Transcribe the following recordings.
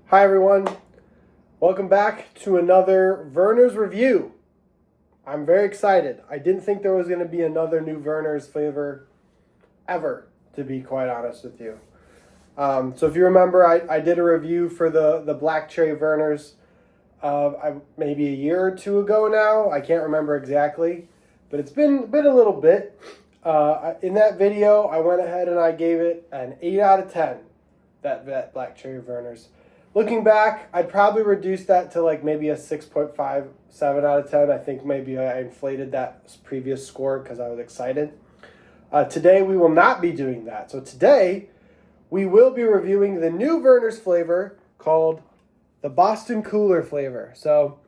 Hi everyone, welcome back to another Vernors review. I'm very excited. I didn't think there was going to be another new Vernors flavor ever, to be quite honest with you. So if you remember, I did a review for the Black Cherry Vernors maybe a year or two ago now. I can't remember exactly, but it's been a little bit. In that video, I went ahead and I gave it an 8 out of 10, that Black Cherry Vernors. Looking back, I'd probably reduce that to like maybe a 6.57 out of 10. I think maybe I inflated that previous score because I was excited. Today, we will not be doing that. So today, we will be reviewing the new Vernors flavor called the Boston Cooler flavor. So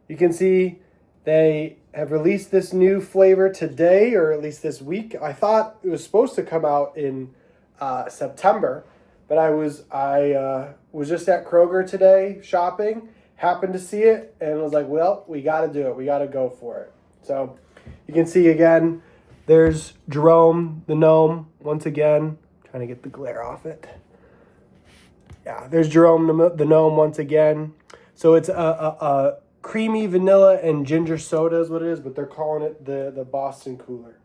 you can see they have released this new flavor today, or at least this week. I thought it was supposed to come out in September. But I was just at Kroger today shopping, happened to see it, and was like, well, we got to do it. We got to go for it. So you can see again, there's Jerome, the gnome, once again. Trying to get the glare off it. Yeah, there's Jerome, the gnome, once again. So it's a creamy vanilla and ginger soda is what it is, but they're calling it the Boston Cooler.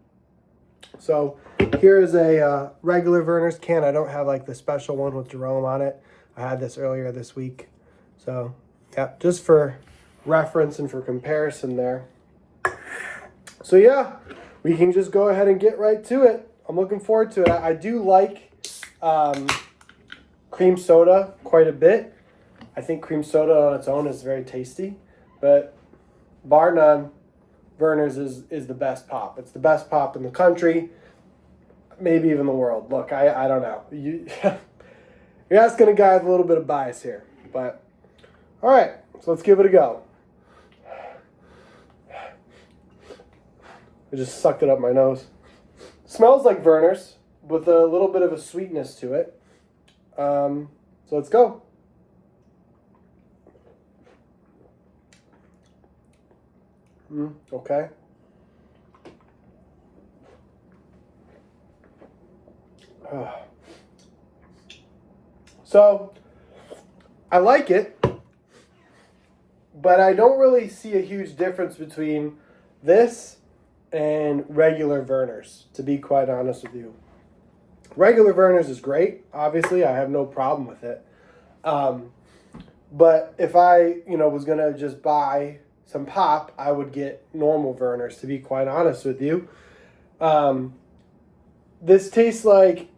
So here is a regular Vernors can. I don't have like the special one with Jerome on it. I had this earlier this week. So yeah, just for reference and for comparison there. So yeah, we can just go ahead and get right to it. I'm looking forward to it. I do like cream soda quite a bit. I think cream soda on its own is very tasty. But bar none, Vernors is the best pop. It's the best pop in the country, maybe even the world. Look, I don't know. You're asking a guy with a little bit of bias here. But, all right, so let's give it a go. I just sucked it up my nose. Smells like Vernors with a little bit of a sweetness to it. So let's go. Okay. So, I like it, but I don't really see a huge difference between this and regular Vernors, to be quite honest with you. Regular Vernors is great. Obviously, I have no problem with it. But if I, was going to just buy some pop, I would get normal Vernors, to be quite honest with you. This tastes like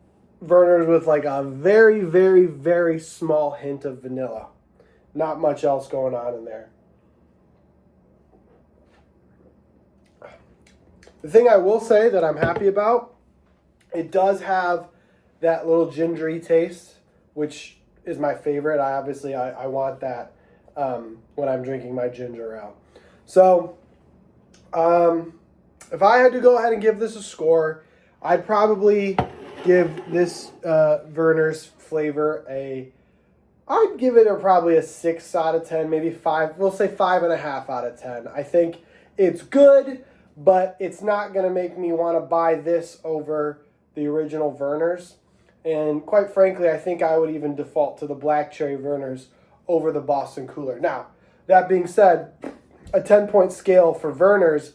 Vernors with like a very, very, very small hint of vanilla. Not much else going on in there. The thing I will say that I'm happy about, it does have that little gingery taste, which is my favorite. I want that when I'm drinking my ginger ale. So, if I had to go ahead and give this a score, I'd probably give this Vernors flavor I'd give it probably a 6 out of 10, maybe 5. We'll say 5.5 out of 10. I think it's good, but it's not going to make me want to buy this over the original Vernors. And quite frankly, I think I would even default to the Black Cherry Vernors over the Boston Cooler. Now, that being said, a 10-point scale for Vernors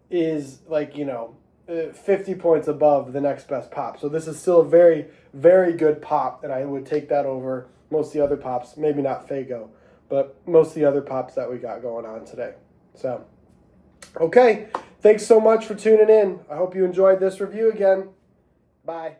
is like, 50 points above the next best pop. So this is still a very, very good pop, and I would take that over most of the other pops. Maybe not Faygo, but most of the other pops that we got going on today. So, okay. Thanks so much for tuning in. I hope you enjoyed this review again. Bye.